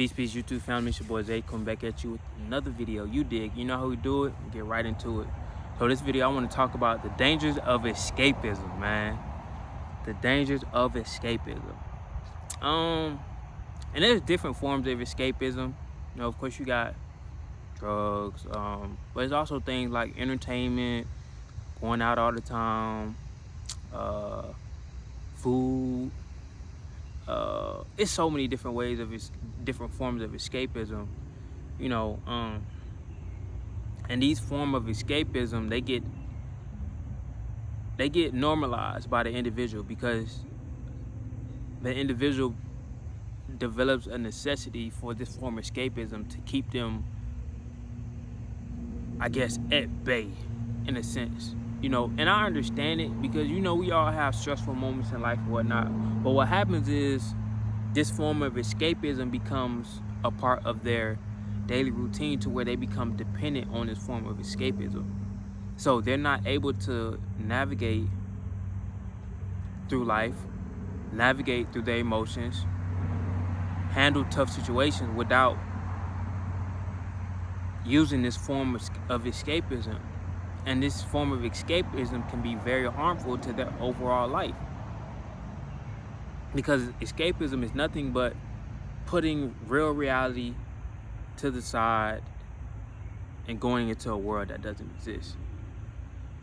Peace, YouTube family. It's your boy Zay coming back at you with another video. You dig. You know how we do it. We get right into it. So this video, I want to talk about the dangers of escapism, man. The dangers of escapism. And there's different forms of escapism. You know, of course, you got drugs. But there's also things like entertainment, going out all the time, food. It's so many different ways of different forms of escapism, you know. And these forms of escapism, they get normalized by the individual because the individual develops a necessity for this form of escapism to keep them, I guess, at bay, in a sense. You know, and I understand it because, you know, we all have stressful moments in life and whatnot. But what happens is this form of escapism becomes a part of their daily routine to where they become dependent on this form of escapism. So they're not able to navigate through life, navigate through their emotions, handle tough situations without using this form of escapism. And this form of escapism can be very harmful to their overall life. Because escapism is nothing but putting real reality to the side and going into a world that doesn't exist.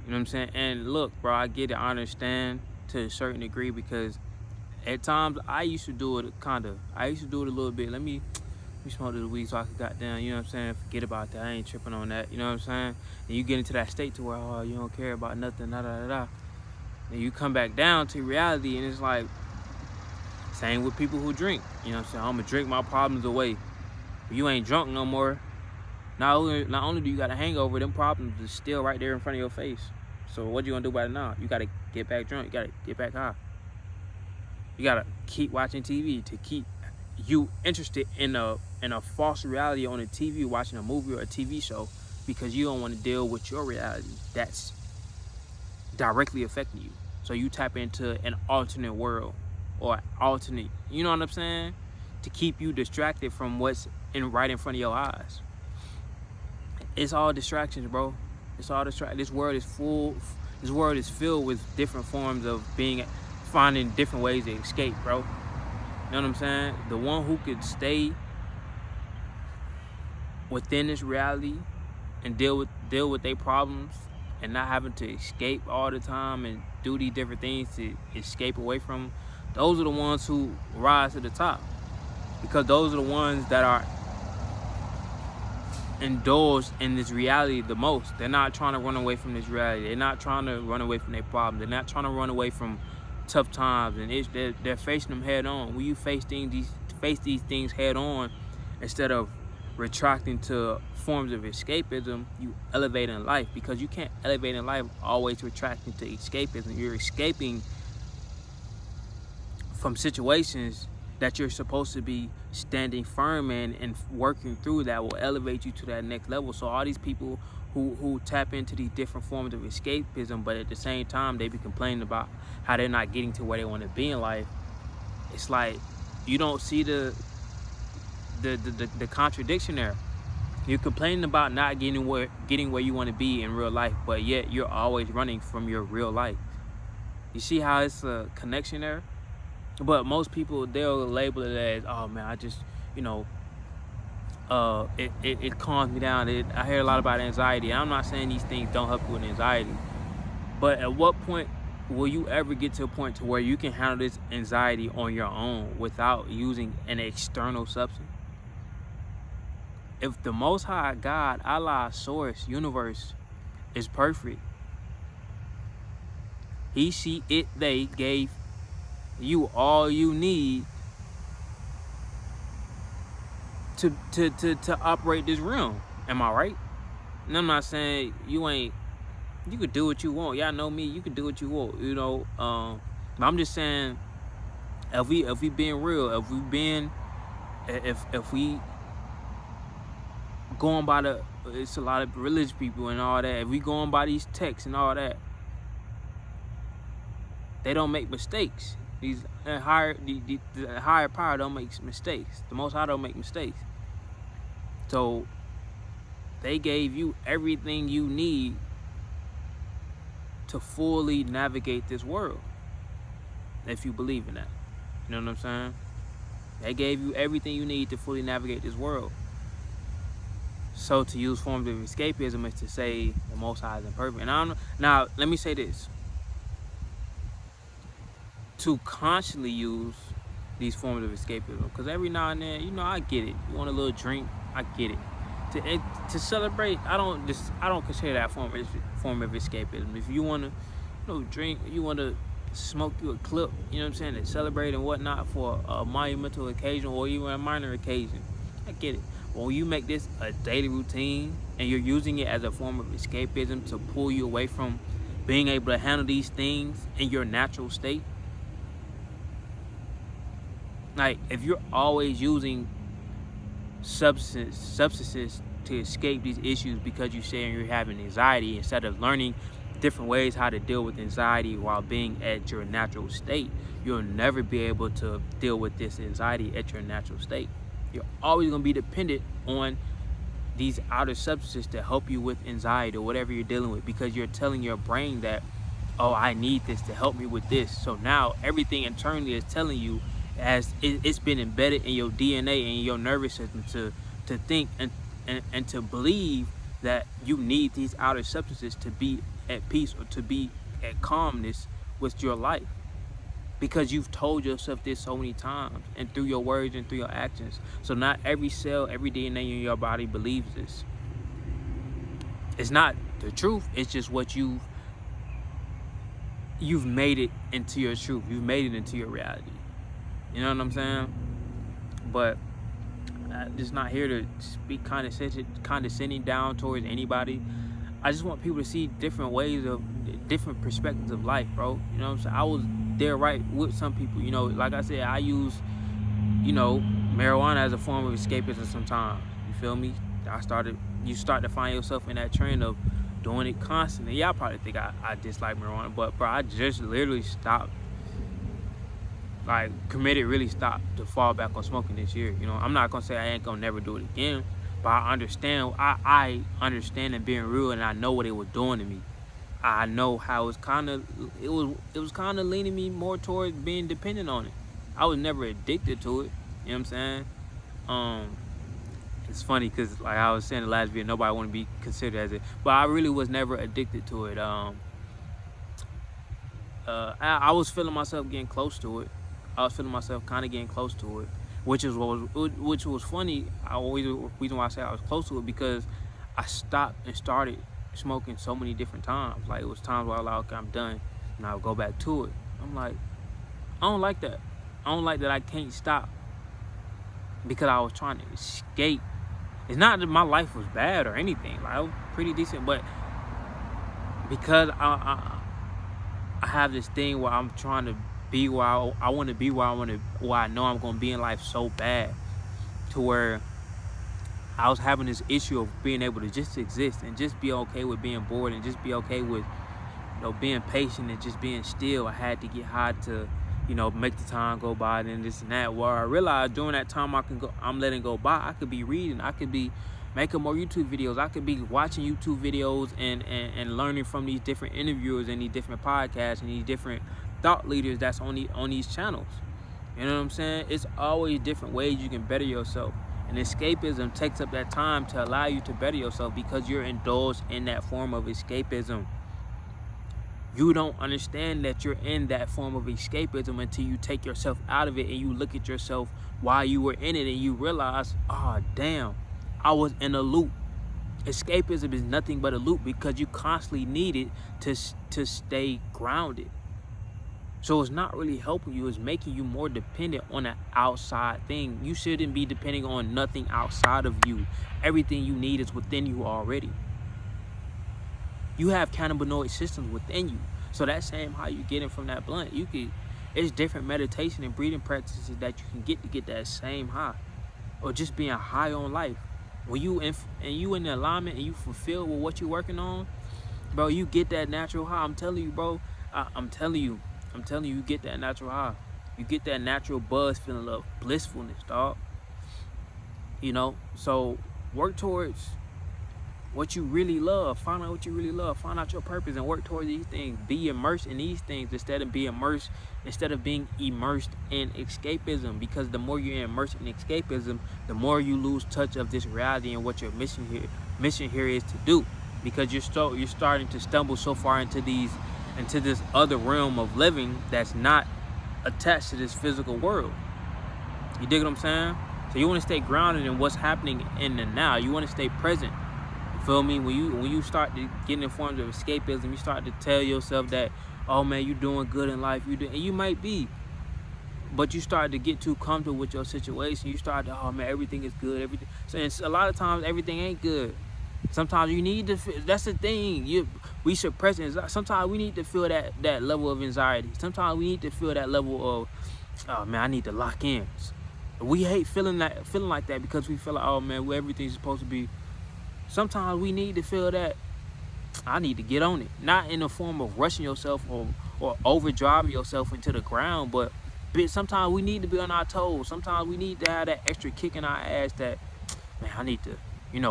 You know what I'm saying? And look, bro, I get it. I understand to a certain degree because at times I used to do it I used to do it a little bit. Let me smoke this weed so I could goddamn, you know what I'm saying, forget about that. I ain't tripping on that, you know what I'm saying? And you get into that state to where, oh, you don't care about nothing, da-da-da-da. And you come back down to reality and it's like, same with people who drink. You know what I'm saying? I'm gonna drink my problems away. But you ain't drunk no more. Not only do you got a hangover, them problems is still right there in front of your face. So what you gonna do about it now? You gotta get back drunk, you gotta get back high. You gotta keep watching TV to keep you interested in a false reality on a TV, watching a movie or a TV show, because you don't want to deal with your reality that's directly affecting you. So you tap into an alternate world or alternate, you know what I'm saying, to keep you distracted from what's right in front of your eyes. It's all distractions, bro. It's all distraction. This world is filled with different forms of finding different ways to escape, bro. You know what I'm saying? The one who could stay within this reality and deal with their problems and not having to escape all the time and do these different things to escape away from, those are the ones who rise to the top, because those are the ones that are indulged in this reality the most. They're not trying to run away from this reality. They're not trying to run away from their problems. They're not trying to run away from tough times, and they're facing them head on. When you face these things head on, instead of retracting to forms of escapism, you elevate in life, because you can't elevate in life always retracting to escapism. You're escaping from situations that you're supposed to be standing firm in and working through, that will elevate you to that next level. So all these people who tap into these different forms of escapism, but at the same time they be complaining about how they're not getting to where they want to be in life, it's like you don't see the contradiction there. You're complaining about not getting where you want to be in real life, but yet you're always running from your real life. You see how it's a connection there? But most people, they'll label it as, oh man, I just, you know, it calms me down. I hear a lot about anxiety. I'm not saying these things don't help you with anxiety, but at what point will you ever get to a point to where you can handle this anxiety on your own without using an external substance? If the Most High God, Allah, Source, Universe is perfect, He, she, it, they gave you all you need to operate this realm. Am I right? And I'm not saying you could do what you want. Y'all know me, you can do what you want, you know. But I'm just saying, if we being real, if we going by it's a lot of religious people and all that, if we going by these texts and all that, they don't make mistakes. These the higher power don't make mistakes. The Most High don't make mistakes. So they gave you everything you need to fully navigate this world, if you believe in that. You know what I'm saying? They gave you everything you need to fully navigate this world. So to use forms of escapism is to say the Most High is imperfect. And now let me say this. To constantly use these forms of escapism, because every now and then, I get it. You want a little drink, I get it. To celebrate, I don't consider that form of escapism. If you want to, drink, you want to smoke you a clip, you know what I'm saying, to celebrate and whatnot for a monumental occasion or even a minor occasion, I get it. But when you make this a daily routine and you're using it as a form of escapism to pull you away from being able to handle these things in your natural state, like if you're always using substances to escape these issues because you say you're having anxiety, instead of learning different ways how to deal with anxiety while being at your natural state, you'll never be able to deal with this anxiety at your natural state. You're always going to be dependent on these outer substances to help you with anxiety or whatever you're dealing with, because you're telling your brain that, oh, I need this to help me with this. So now everything internally is telling you, as it's been embedded in your DNA and your nervous system, to think and to believe that you need these outer substances to be at peace or to be at calmness with your life, because you've told yourself this so many times, and through your words and through your actions. So not every cell, every DNA in your body believes this. It's not the truth, it's just what you've made it into your truth. You've made it into your reality. You know what I'm saying? But I'm just not here to speak condescending down towards anybody. I just want people to see different different perspectives of life, bro. You know what I'm saying? I was there right with some people. Like I said, I use, marijuana as a form of escapism sometimes. You feel me? You start to find yourself in that trend of doing it constantly. Y'all probably think I dislike marijuana, but bro, I just literally stopped. Really stopped to fall back on smoking this year. I'm not gonna say I ain't gonna never do it again, but I understand. I understand it being real, and I know what it was doing to me. I know how it was kind of leaning me more towards being dependent on it. I was never addicted to it. You know what I'm saying? It's funny because, like I was saying in the last video, nobody want to be considered as it, but I really was never addicted to it. I was feeling myself getting close to it. I was feeling myself kind of getting close to it, which was funny. Reason why I say I was close to it, because I stopped and started smoking so many different times. Like, it was times where I was like, okay, I'm done, and I would go back to it. I'm like, I don't like that. I don't like that I can't stop, because I was trying to escape. It's not that my life was bad or anything. Like, I was pretty decent, but because I have this thing where I'm trying to be where I want to be, where I know I'm going to be in life so bad, to where I was having this issue of being able to just exist and just be okay with being bored and just be okay with, being patient and just being still. I had to get high to, make the time go by and this and that. Where I realized during that time I'm letting go by, I could be reading, I could be making more YouTube videos, I could be watching YouTube videos and learning from these different interviewers and these different podcasts and these different thought leaders that's on these channels. You know what I'm saying? It's always different ways you can better yourself. And escapism takes up that time to allow you to better yourself, because you're indulged in that form of escapism. You don't understand that you're in that form of escapism until you take yourself out of it and you look at yourself while you were in it and you realize, oh, damn, I was in a loop. Escapism is nothing but a loop, because you constantly need it to stay grounded. So it's not really helping you. It's making you more dependent on an outside thing. You shouldn't be depending on nothing outside of you. Everything you need is within you already. You have cannabinoid systems within you. So that same high you getting from that blunt, it's different meditation and breathing practices that you can get that same high. Or just being high on life. When you in the alignment and you fulfill with what you're working on, bro, you get that natural high. I'm telling you, bro. I'm telling you, you get that natural high. You get that natural buzz feeling of blissfulness, dog. You know, so work towards what you really love. Find out what you really love. Find out your purpose and work towards these things. Be immersed in these things instead of being immersed in escapism. Because the more you're immersed in escapism, the more you lose touch of this reality and what your mission here is to do. Because you're starting to stumble so far into this other realm of living that's not attached to this physical world. You dig what I'm saying? So you want to stay grounded in what's happening in the now. You want to stay present. You feel me? When you start to get in forms of escapism, you start to tell yourself that, oh man, you're doing good in life. And you might be, but you start to get too comfortable with your situation. You start to, oh man, everything is good. Everything. So and a lot of times everything ain't good. Sometimes you need to. That's the thing. We suppress it. Sometimes we need to feel that level of anxiety. Sometimes we need to feel that level of, oh man, I need to lock in. We hate feeling like that because we feel like, oh man, well, everything's supposed to be. Sometimes we need to feel that I need to get on it, not in the form of rushing yourself or overdriving yourself into the ground, but sometimes we need to be on our toes. Sometimes we need to have that extra kick in our ass that, man, I need to,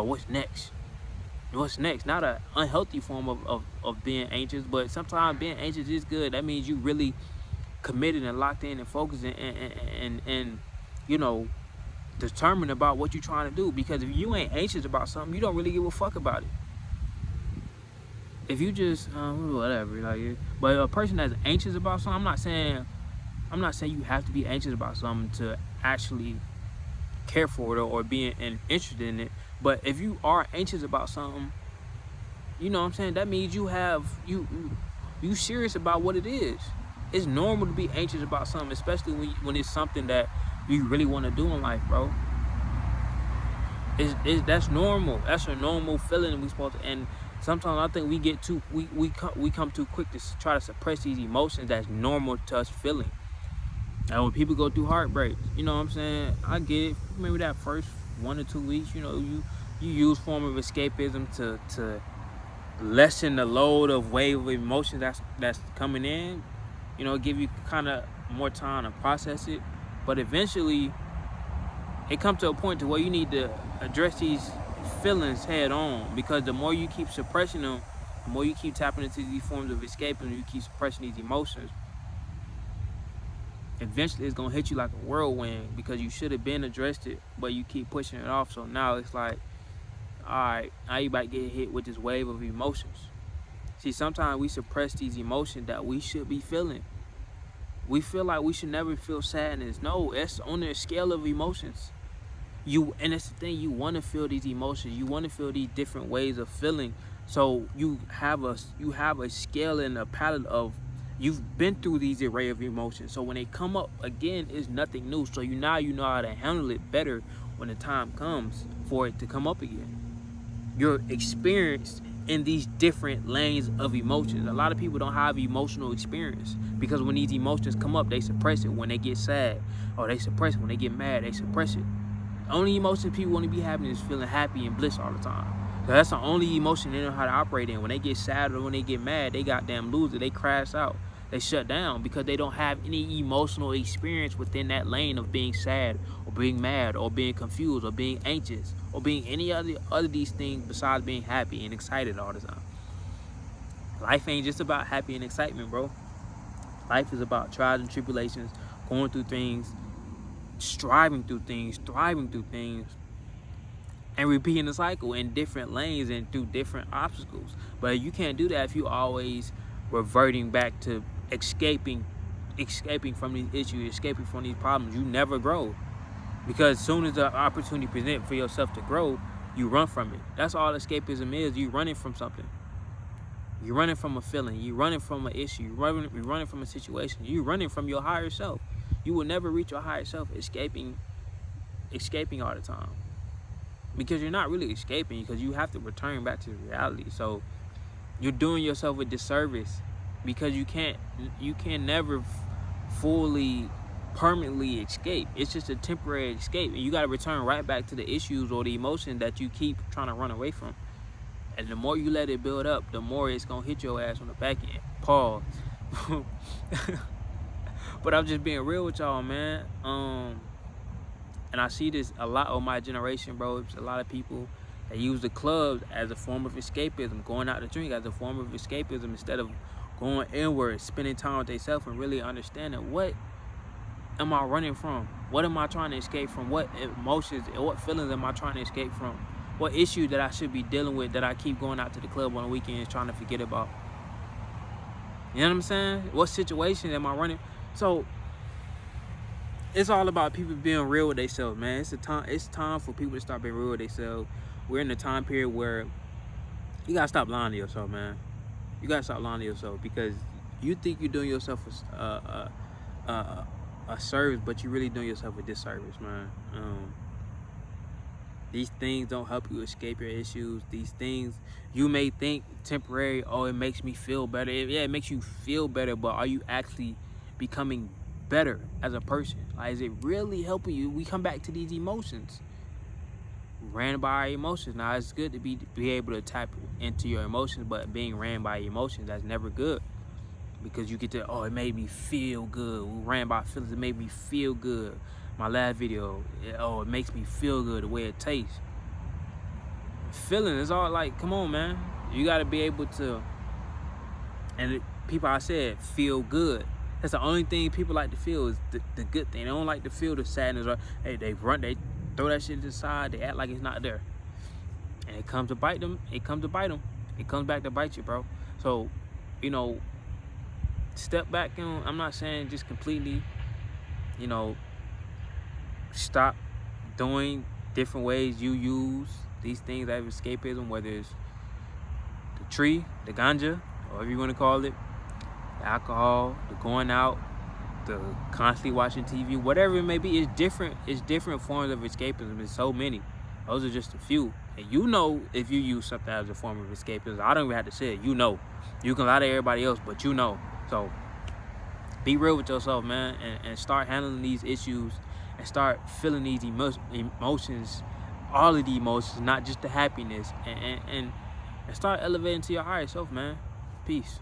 what's next? What's next? Not an unhealthy form of being anxious, but sometimes being anxious is good. That means you really committed and locked in and focused and determined about what you're trying to do. Because if you ain't anxious about something, you don't really give a fuck about it. If you just whatever, but a person that's anxious about something, I'm not saying you have to be anxious about something to actually care for it or be interested in it. But if you are anxious about something, you know what I'm saying, that means you serious about what it is. It's normal to be anxious about something, especially when it's something that you really want to do in life, bro. That's normal. That's a normal feeling we supposed to. And sometimes I think we come too quick to try to suppress these emotions that's normal to us feeling. And when people go through heartbreaks, you know what I'm saying, I get it. Maybe that first 1 or 2 weeks, you use form of escapism to lessen the load of wave of emotions that's coming in. Give you kind of more time to process it. But eventually, it comes to a point to where you need to address these feelings head on. Because the more you keep suppressing them, the more you keep tapping into these forms of escapism, you keep suppressing these emotions, eventually it's gonna hit you like a whirlwind, because you should have been addressed it, but you keep pushing it off. So now it's like, all right, now you about to get hit with this wave of emotions. See, sometimes we suppress these emotions that we should be feeling. We feel like we should never feel sadness. No, it's on the scale of emotions. And it's the thing, you want to feel these emotions. You want to feel these different ways of feeling. So you have a scale and a palette of, you've been through these array of emotions. So when they come up again, it's nothing new. So you know how to handle it better when the time comes for it to come up again. You're experienced in these different lanes of emotions. A lot of people don't have emotional experience because when these emotions come up, they suppress it. When they get sad, or they suppress it. When they get mad, they suppress it. The only emotion people want to be having is feeling happy and bliss all the time. So that's the only emotion they know how to operate in. When they get sad or when they get mad, they goddamn lose it. They crash out. They shut down because they don't have any emotional experience within that lane of being sad or being mad or being confused or being anxious or being any other these things besides being happy and excited all the time. Life ain't just about happy and excitement, bro. Life is about trials and tribulations, going through things, striving through things, thriving through things, and repeating the cycle in different lanes and through different obstacles. But you can't do that if you always reverting back to escaping from these issues, escaping from these problems. You never grow, because as soon as the opportunity presents for yourself to grow, you run from it. That's all escapism is. You running from something. You're running from a feeling. You're running from an issue. You're running from a situation. You're running from your higher self. You will never reach your higher self escaping all the time, because you're not really escaping, because you have to return back to reality. So you're doing yourself a disservice, because you can never fully permanently escape. It's just a temporary escape, and you got to return right back to the issues or the emotion that you keep trying to run away from. And the more you let it build up, the more it's gonna hit your ass on the back end. Pause. But I'm just being real with y'all, man. And I see this a lot on my generation, bro. It's a lot of people that use the clubs as a form of escapism, going out to drink as a form of escapism, instead of going inward, spending time with themselves, and really understanding, what am I running from? What am I trying to escape from? What emotions and what feelings am I trying to escape from? What issue that I should be dealing with that I keep going out to the club on the weekends trying to forget about? You know what I'm saying? What situation am I running? So it's all about people being real with themselves, man. It's time for people to start being real with themselves. We're in a time period where you gotta stop lying to yourself, man. You gotta stop lying to yourself, because you think you're doing yourself a service, but you're really doing yourself a disservice, man. These things don't help you escape your issues. These things you may think temporary. Oh, it makes me feel better. Yeah, it makes you feel better, but are you actually becoming better as a person? Like, is it really helping you? We come back to these emotions. Ran by our emotions. Now, it's good to be able to tap into your emotions, but being ran by emotions, that's never good, because you get to, oh, it made me feel good. We ran by feelings. It made me feel good. My last video, it makes me feel good the way it tastes. Feeling is all, like, come on, man. You got to be able to, and people, I said, feel good. That's the only thing people like to feel, is the good thing. They don't like to feel the sadness, or hey, they throw that shit to the side, they act like it's not there. And it comes to bite them. It comes back to bite you, bro. So, you know, step back, and I'm not saying just completely, you know, stop doing different ways you use these things as escapism, whether it's the tree, the ganja, or whatever you want to call it, the alcohol, the going out, the constantly watching TV, whatever it may be. It's different forms of escapism. There's so many. Those are just a few. And you know, if you use something as a form of escapism, I don't even have to say it. You know. You can lie to everybody else, but you know. So be real with yourself, man, and start handling these issues, and start feeling these emotions, all of the emotions, not just the happiness, and start elevating to your higher self, man. Peace.